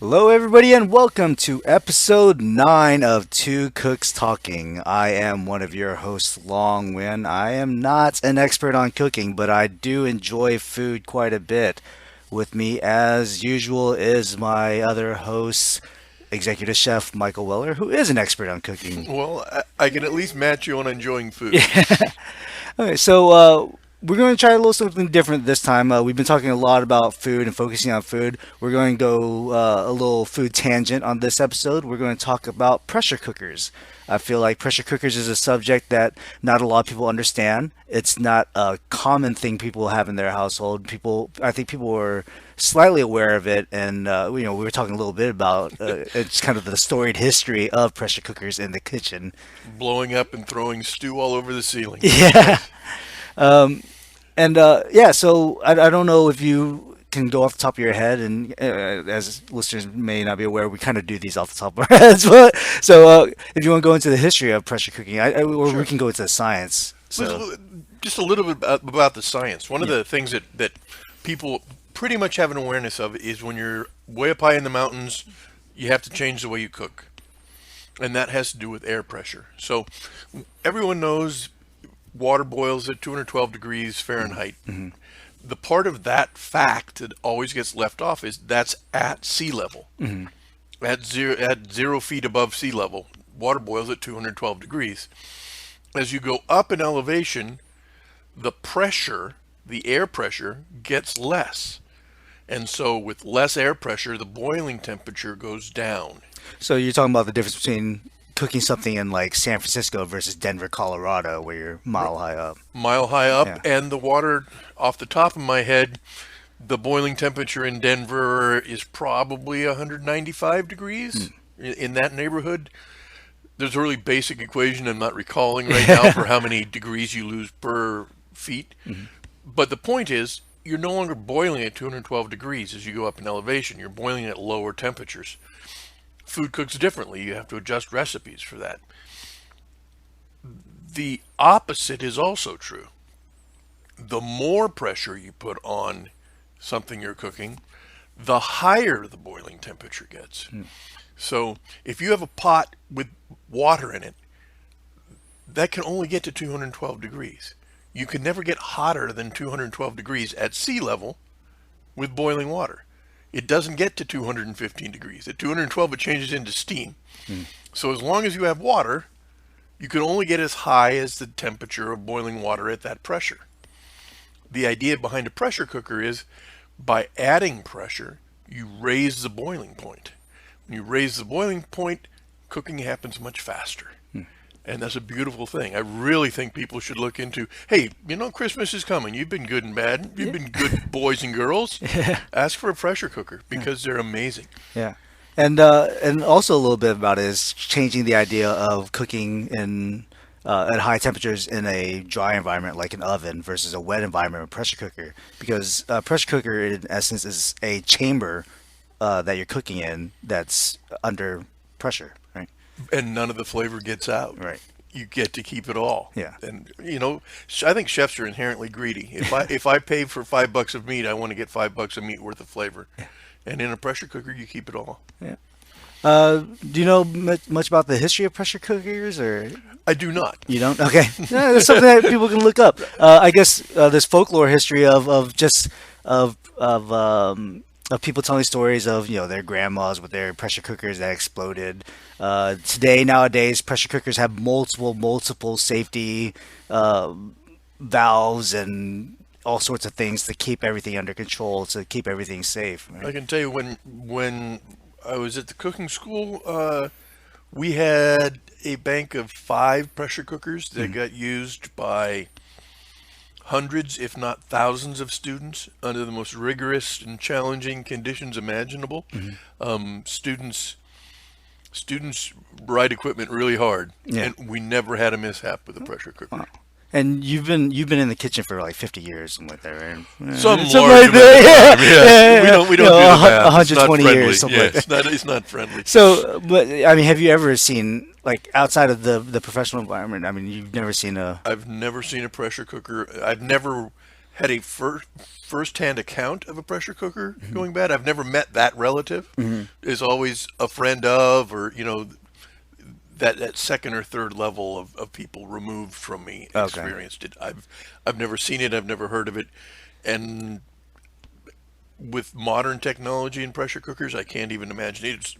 Hello, everybody, and welcome to episode 9 of Two Cooks Talking. I am one of your hosts, Long Nguyen. I am not an expert on cooking, but I do enjoy food quite a bit. With me, as usual, is my other host, Executive Chef Michael Weller, who is an expert on cooking. Well, I can at least match you on enjoying food. Yeah. Okay, so we're going to try a little something different this time. We've been talking a lot about food and focusing on food. We're going to go a little food tangent on this episode. We're going to talk about pressure cookers. I feel like pressure cookers is a subject that not a lot of people understand. It's not a common thing people have in their household. I think people are slightly aware of it, and we were talking a little bit about it's kind of the storied history of pressure cookers in the kitchen. Blowing up and throwing stew all over the ceiling. Yeah. Yes. And so I don't know if you can go off the top of your head, and as listeners may not be aware, we kind of do these off the top of our heads. But so if you want to go into the history of pressure cooking, or we Sure. can go into the science. So Just a little bit about the science. One of yeah. the things that people pretty much have an awareness of is when you're way up high in the mountains, you have to change the way you cook. And that has to do with air pressure. So everyone knows water boils at 212 degrees Fahrenheit. Hmm. The part of that fact that always gets left off is that's at sea level. Hmm. At 0 feet above sea level, water boils at 212 degrees. As you go up in elevation, the pressure, the air pressure, gets less. And so with less air pressure, the boiling temperature goes down. So you're talking about the difference between cooking something in like San Francisco versus Denver, Colorado, where you're mile high up. Mile high up, Yeah. and the water off the top of my head, the boiling temperature in Denver is probably 195 degrees in that neighborhood. There's a really basic equation I'm not recalling right now for how many degrees you lose per feet. Hmm. But the point is, you're no longer boiling at 212 degrees as you go up in elevation. You're boiling at lower temperatures. Food cooks differently. You have to adjust recipes for that. The opposite is also true. The more pressure you put on something you're cooking, the higher the boiling temperature gets. So if you have a pot with water in it, that can only get to 212 degrees. You can never get hotter than 212 degrees at sea level with boiling water. It doesn't get to 215 degrees. At 212, it changes into steam. Mm. So as long as you have water, you can only get as high as the temperature of boiling water at that pressure. The idea behind a pressure cooker is by adding pressure, you raise the boiling point. When you raise the boiling point, cooking happens much faster. And that's a beautiful thing. I really think people should look into, hey, Christmas is coming. You've been good and bad. You've been good boys and girls. Yeah. Ask for a pressure cooker because they're amazing. Yeah. And also a little bit about it is changing the idea of cooking in at high temperatures in a dry environment like an oven versus a wet environment, a pressure cooker. Because a pressure cooker, in essence, is a chamber that you're cooking in that's under pressure, right? And none of the flavor gets out. Right. You get to keep it all. Yeah. And I think chefs are inherently greedy. If I pay for $5 of meat, I want to get $5 of meat worth of flavor. And in a pressure cooker, you keep it all. Yeah. Do you know much about the history of pressure cookers, or I do not. you don't? Okay, yeah, that's something that people can look up. I guess there's folklore history of people telling stories of their grandmas with their pressure cookers that exploded. Nowadays, pressure cookers have multiple safety uh, valves and all sorts of things to keep everything under control, to keep everything safe. Right? I can tell you when I was at the cooking school, we had a bank of 5 pressure cookers that got used by hundreds, if not thousands, of students under the most rigorous and challenging conditions imaginable. Mhm. Students ride equipment really hard, Yeah. and we never had a mishap with a pressure cooker. Wow. And you've been in the kitchen for like 50 years, something like that, right? Some Something large like amount of that. time, yes. We don't do the math. It's not 120 friendly. years, something Yeah, like that. it's not friendly. So, but I mean, have you ever seen like outside of the professional environment? I mean, you've never seen a I've never seen a pressure cooker. I've never had a first-hand account of a pressure cooker going bad. I've never met that relative. Is always a friend of, or that second or third level of people removed from me Okay. experienced it. I've never seen it. I've never heard of it, and with modern technology and pressure cookers, I can't even imagine it.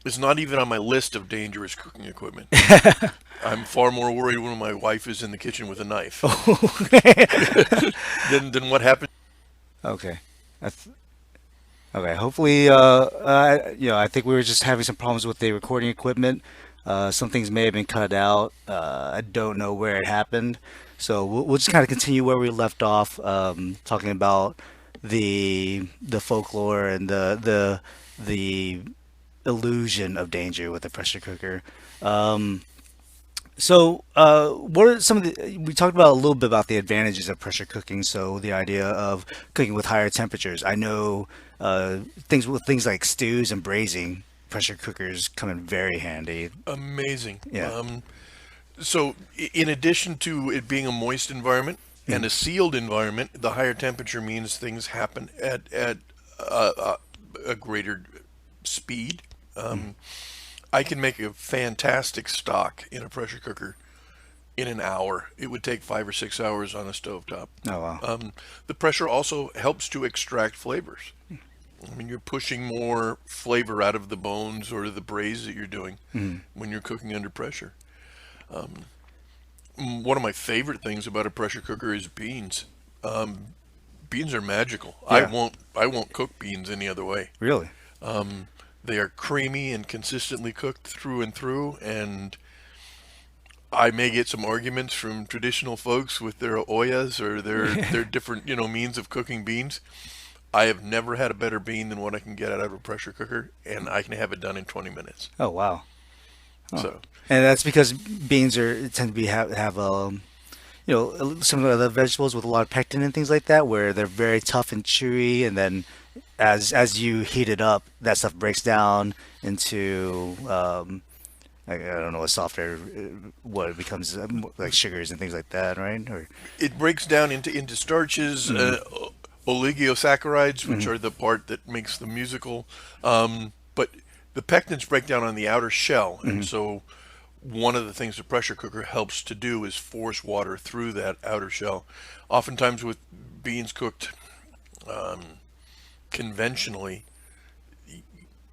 It's not even on my list of dangerous cooking equipment. I'm far more worried when my wife is in the kitchen with a knife than what happened. Okay. That's, okay. Hopefully, I think we were just having some problems with the recording equipment. Some things may have been cut out. I don't know where it happened. So we'll just kind of continue where we left off, talking about the folklore and the illusion of danger with a pressure cooker. What are some of the? We talked about a little bit about the advantages of pressure cooking. So the idea of cooking with higher temperatures. I know things like stews and braising. Pressure cookers come in very handy. Amazing. Yeah. So, in addition to it being a moist environment and a sealed environment, the higher temperature means things happen at a greater speed. I can make a fantastic stock in a pressure cooker in an hour. It would take 5 or 6 hours on a stovetop. Oh wow. The pressure also helps to extract flavors. I mean, you're pushing more flavor out of the bones or the braise that you're doing when you're cooking under pressure. One of my favorite things about a pressure cooker is beans. Beans are magical. Yeah. I won't cook beans any other way. Really? They are creamy and consistently cooked through and through, and I may get some arguments from traditional folks with their oyas or their different means of cooking beans. I have never had a better bean than what I can get out of a pressure cooker, and I can have it done in 20 minutes. Oh wow. So And that's because beans tend to be have some of the vegetables with a lot of pectin and things like that, where they're very tough and chewy, and then as you heat it up, that stuff breaks down into I don't know, a softer what it becomes like sugars and things like that, right? Or it breaks down into starches, oligosaccharides, which are the part that makes them musical. But the pectins break down on the outer shell, and so one of the things the pressure cooker helps to do is force water through that outer shell. Oftentimes with beans cooked conventionally,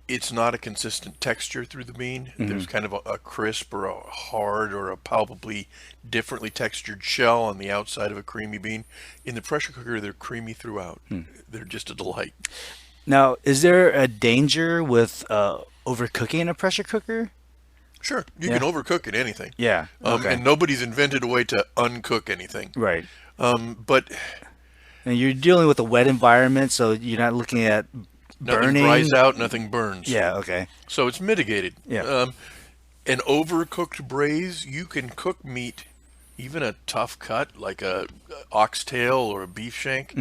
it's not a consistent texture through the bean. There's kind of a crisp or a hard or a palpably differently textured shell on the outside of a creamy bean. In the pressure cooker, they're creamy throughout. They're just a delight. now, is there a danger with overcooking in a pressure cooker? Sure, you Yeah. can overcook at anything. Yeah. Okay. And nobody's invented a way to uncook anything. Right. But And you're dealing with a wet environment, so you're not looking at nothing burning. dries out, nothing burns. Yeah. Okay. So it's mitigated. Yeah. An overcooked braise, you can cook meat, even a tough cut like a oxtail or a beef shank.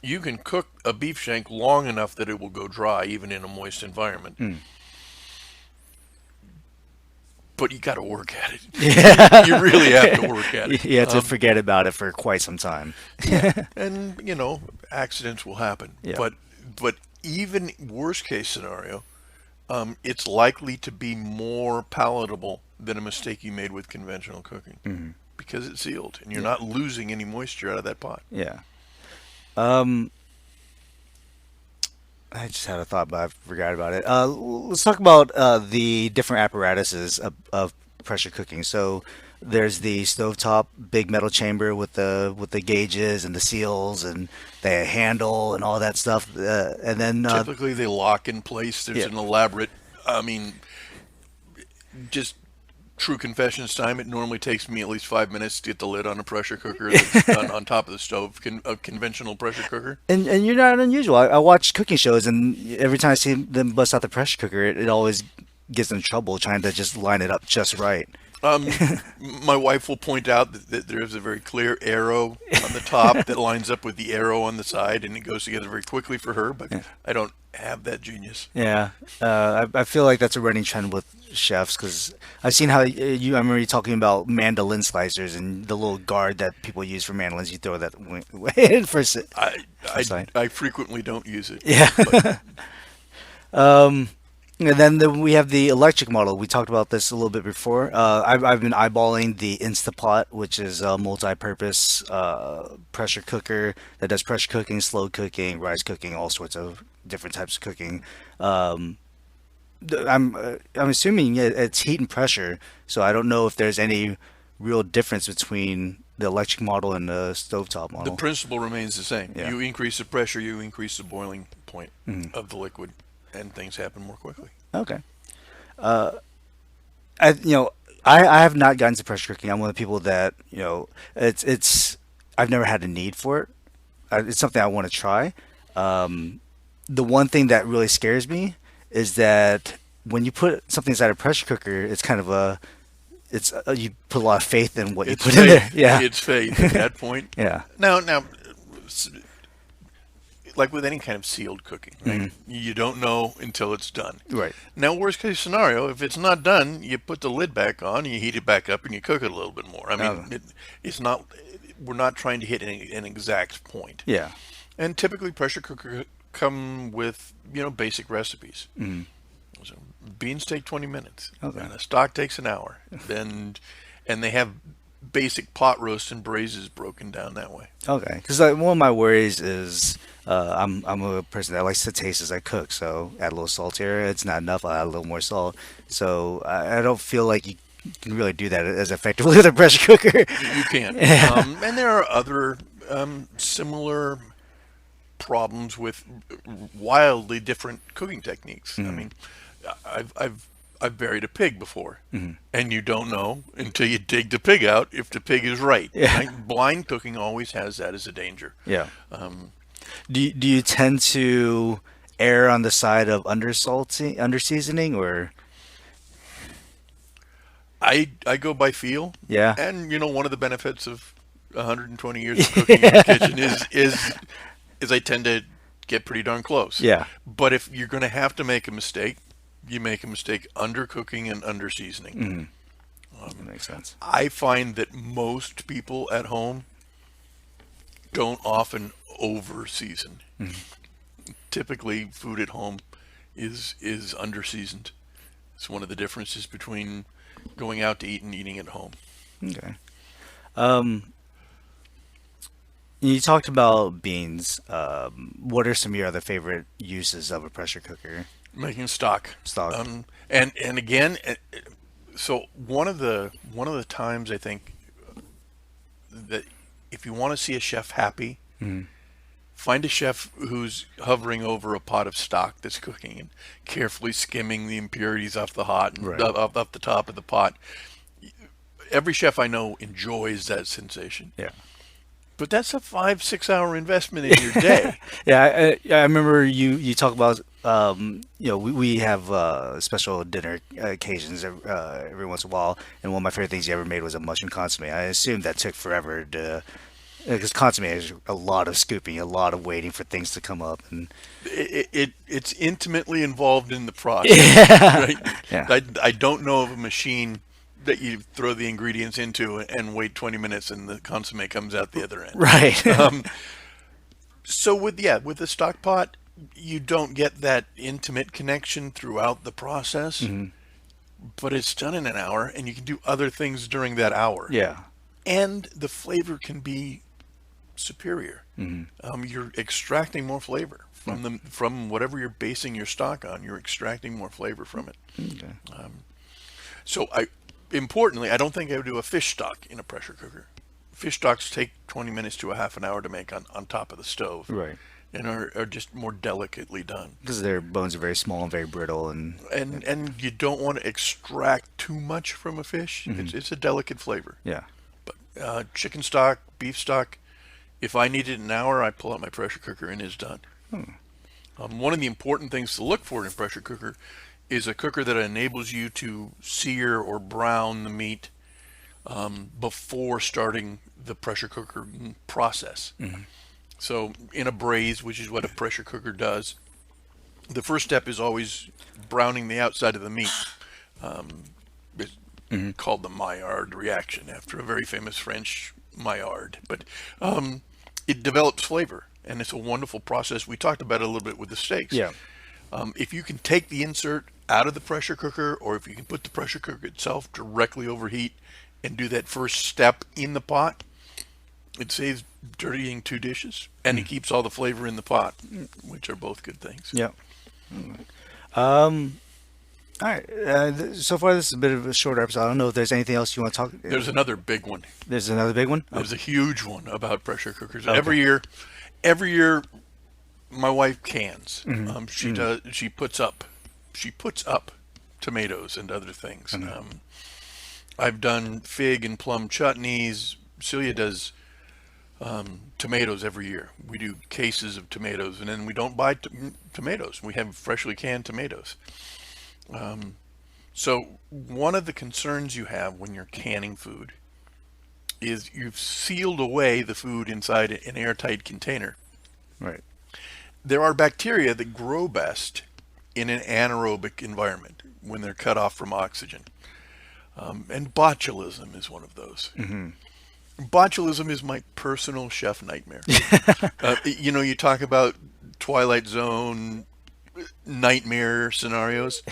You can cook a beef shank long enough that it will go dry, even in a moist environment. But you got to work at it. You really have to work at it. You have to forget about it for quite some time. And accidents will happen. Yeah. But even worst case scenario, it's likely to be more palatable than a mistake you made with conventional cooking because it's sealed and you're not losing any moisture out of that pot. Yeah. I just had a thought, but I forgot about it. Let's talk about the different apparatuses of pressure cooking. So there's the stovetop big metal chamber with the gauges and the seals and the handle and all that stuff. And then Typically they lock in place. There's Yeah. an elaborate, just true confessions time. It normally takes me at least 5 minutes to get the lid on a pressure cooker that's on top of the stove, a conventional pressure cooker. and you're not unusual. I watch cooking shows, and every time I see them bust out the pressure cooker, it always gets in trouble trying to just line it up just right. My wife will point out that there is a very clear arrow on the top that lines up with the arrow on the side, and it goes together very quickly for her. But Yeah. I don't have that genius. Yeah, I feel like that's a running trend with chefs because I've seen how I remember you talking about mandolin slicers and the little guard that people use for mandolins. You throw that in for I, for I side. I frequently don't use it, Yeah. but Um, and then we have the electric model. We talked about this a little bit before. I've been eyeballing the Instapot, which is a multi-purpose pressure cooker that does pressure cooking, slow cooking, rice cooking, all sorts of different types of cooking. Um, I'm assuming it's heat and pressure, so I don't know if there's any real difference between the electric model and the stovetop the model. principle remains the same. Yeah. You increase the pressure, you increase the boiling point Mhm. of the liquid, and things happen more quickly. Okay. Uh, I you know I have not gotten to pressure cooking. I'm one of the people that it's I've never had a need for it. It's something I want to try. Um, the one thing that really scares me is that when you put something inside a pressure cooker, it's kind of a it's you put a lot of faith in what you It's put in there. faith. Yeah, It's faith at that point. yeah, Now, like with any kind of sealed cooking, right? hmm You don't know until it's done. right. Now, worst case scenario, if it's not done, you put the lid back on, you heat it back up, and you cook it a little bit more. I mean, Oh, it's not. We're not trying to hit an exact point. yeah. And typically, pressure cookers come with basic recipes. hmm So beans take 20 minutes, Okay. and a stock takes an hour. Then, and they have basic pot roasts and braises broken down that way. Okay, because like, one of my worries is I'm a person that likes to taste as I cook, so add a little salt here. It's not enough. I add a little more salt. So I don't feel like you can really do that as effectively with a pressure cooker. You can. Yeah. And there are other similar problems with wildly different cooking techniques. I Mm-hmm. mean, I've buried a pig before, Mm-hmm. and you don't know until you dig the pig out if the pig is right. Yeah. Right? Blind cooking always has that as a danger. Yeah. Um, Do you tend to err on the side of under seasoning, or I go by feel, yeah? and one of the benefits of 120 years of cooking in the kitchen is I tend to get pretty darn close. Yeah. But if you're going to have to make a mistake, you make a mistake under cooking and under seasoning. Mm-hmm. That makes sense. I find that most people at home don't often over season. Typically, food at home is under seasoned. It's one of the differences between going out to eat and eating at home. Okay. Um, you talked about beans. What are some of your other favorite uses of a pressure cooker? Making stock. Stock. And again, so one of the times I think that if you want to see a chef happy, Mm-hmm. find a chef who's hovering over a pot of stock that's cooking and carefully skimming the impurities off the hot and Right. off the top of the pot. Every chef I know enjoys that sensation. Yeah. But that's a 5-6 hour investment in your day. Yeah, I remember you talk about we have special dinner occasions every once in a while, and one of my favorite things you ever made was a mushroom consomme. I assume that took forever to because consomme is a lot of scooping, a lot of waiting for things to come up, and It's intimately involved in the process, yeah, right? yeah, I don't know of a machine that you throw the ingredients into and wait 20 minutes and the consomme comes out the other end. right, Um, so with the stock pot, you don't get that intimate connection throughout the process, hmm but it's done in an hour, and you can do other things during that hour, yeah, and the flavor can be superior. hmm You're extracting more flavor from whatever you're basing your stock on. You're extracting more flavor from it. okay, So importantly, I don't think I would do a fish stock in a pressure cooker. Fish stocks take 20 minutes to a half an hour to make on top of the stove, right, and are just more delicately done. because their bones are very small and very brittle, and And you don't want to extract too much from a fish. It's a delicate flavor. yeah, But chicken stock, beef stock, if I need it in an hour, I pull out my pressure cooker and it's done. One of the important things to look for in a pressure cooker is a cooker that enables you to sear or brown the meat before starting the pressure cooker process. So in a braise, which is what a pressure cooker does, the first step is always browning the outside of the meat. It's called the Maillard reaction after a very famous French Maillard. But it develops flavor, and it's a wonderful process. We talked about it a little bit with the steaks. Yeah. If you can take the insert out of the pressure cooker, or if you can put the pressure cooker itself directly overheat and do that first step in the pot, it saves dirtying two dishes, and it keeps all the flavor in the pot, which are both good things. Yeah. All right. So far, this is a bit of a shorter episode. I don't know if there's anything else you want to talk. There's another big one. There's another big one. There's a huge one about pressure cookers. Okay. Every year, my wife cans. She puts up tomatoes and other things. I've done fig and plum chutneys. Celia does tomatoes every year. We do cases of tomatoes, and then we don't buy tomatoes. We have freshly canned tomatoes. So one of the concerns you have when you're canning food is you've sealed away the food inside an airtight container. Right. There are bacteria that grow best in an anaerobic environment when they're cut off from oxygen. And botulism is one of those. Botulism is my personal chef nightmare. You talk about Twilight Zone nightmare scenarios.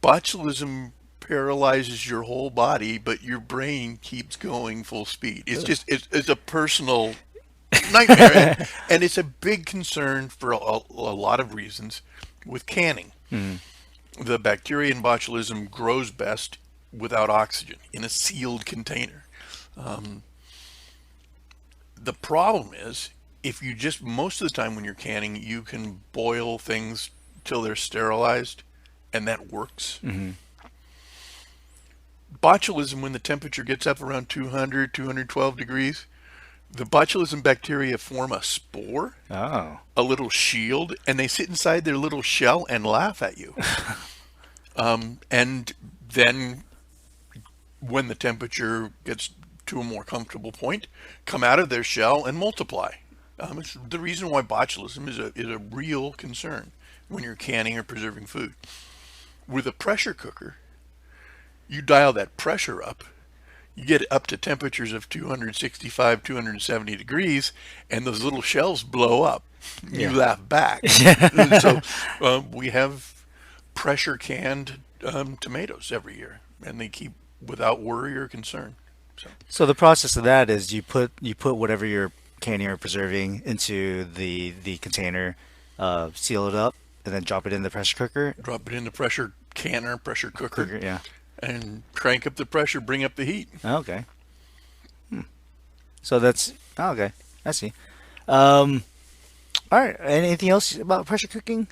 Botulism paralyzes your whole body, but your brain keeps going full speed. It's a personal nightmare, and it's a big concern for a lot of reasons with canning. The bacteria in botulism grows best without oxygen in a sealed container. The problem is, if you just, most of the time when you're canning, you can boil things till they're sterilized, and that works. Botulism, when the temperature gets up around 200, 212 degrees, the botulism bacteria form a spore, a little shield, and they sit inside their little shell and laugh at you. And then when the temperature gets to a more comfortable point, come out of their shell and multiply. It's the reason why botulism is a real concern when you're canning or preserving food. With a pressure cooker, you dial that pressure up, you get up to temperatures of 265, 270 degrees, and those little shells blow up. You laugh back. So we have pressure canned tomatoes every year, and they keep without worry or concern. So the process of that is you put whatever you're canning or preserving into the container, seal it up, and then drop it in the pressure cooker. Drop it in the pressure cooker. Yeah. And crank up the pressure, bring up the heat. Okay. So that's okay. I see. All right. Anything else about pressure cooking?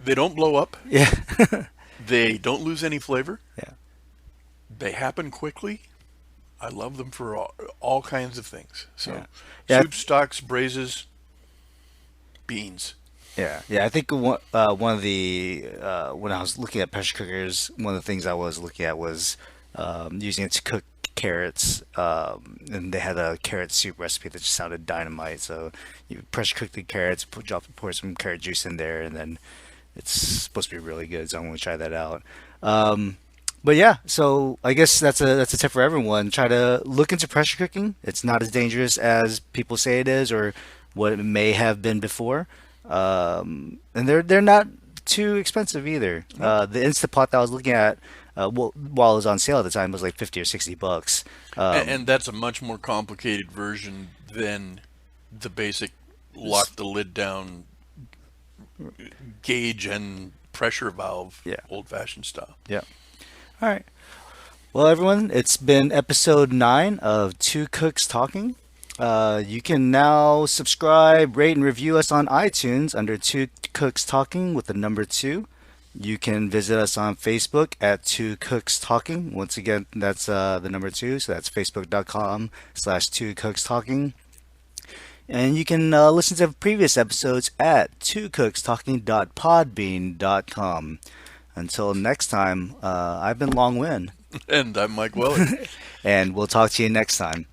They don't blow up. Yeah. They don't lose any flavor. Yeah. They happen quickly. I love them for all kinds of things. So, Yeah. soup, stocks, braises, beans. Yeah. I think one of the when I was looking at pressure cookers, one of the things I was looking at was using it to cook carrots, and they had a carrot soup recipe that just sounded dynamite. So you pressure cook the carrots, pour some carrot juice in there, and then it's supposed to be really good. So I'm going to try that out. But yeah, so I guess that's a tip for everyone. Try to look into pressure cooking. It's not as dangerous as people say it is, or what it may have been before. And they're not too expensive either. The Instapot that I was looking at, while it was on sale at the time, was like $50 or $60. And that's a much more complicated version than the basic lock the lid down gauge and pressure valve, old-fashioned style. Yeah. All right. Well, everyone, it's been episode 9 of Two Cooks Talking. You can now subscribe, rate, and review us on iTunes under Two Cooks Talking with the number 2. You can visit us on Facebook at Two Cooks Talking. Once again, that's the number 2, so that's facebook.com/Two Cooks Talking. And you can listen to previous episodes at twocookstalking.podbean.com. Until next time, I've been Nguyen. And I'm Mike Welly. And we'll talk to you next time.